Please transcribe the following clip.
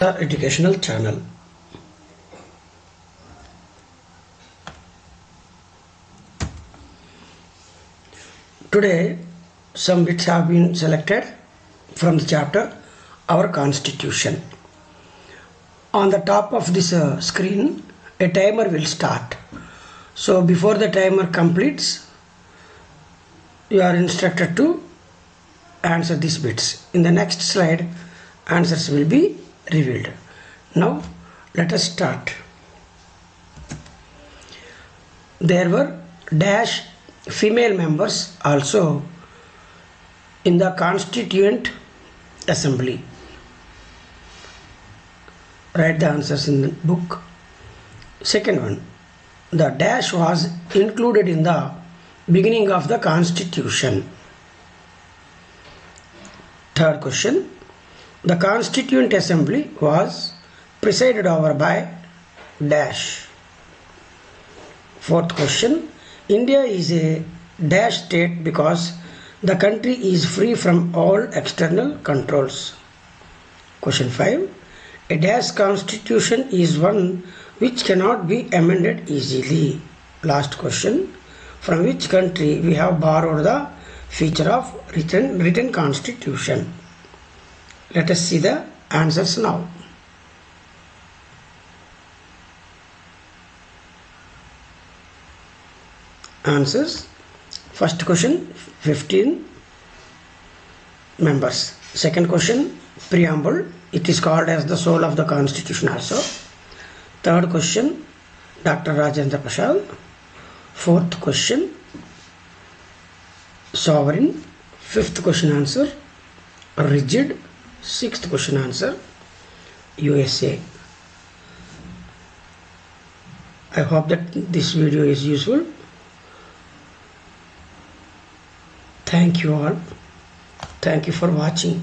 Our educational channel. Today some bits have been selected from the chapter Our Constitution. On the top of this screen a timer will start. So before the timer completes you are instructed to answer these bits. In the next slide answers will be revealed. Now let us start. There were dash female members also in the Constituent Assembly. Write the answers in the book. Second one, the dash was included in the beginning of the Constitution. Third question, the Constituent Assembly was presided over by dash. Fourth question, India is a dash state because the country is free from all external controls. Question 5, a dash constitution is one which cannot be amended easily. Last question, from which country we have borrowed the feature of written constitution? Let us see the answers now. Answers. First question, 15 members. Second question, preamble. It is called as the soul of the constitution also. Third question, Dr. Rajendra Prasad. Fourth question, sovereign. Fifth question answer, rigid. Sixth question answer, USA. I hope that this video is useful. Thank you all. Thank you for watching.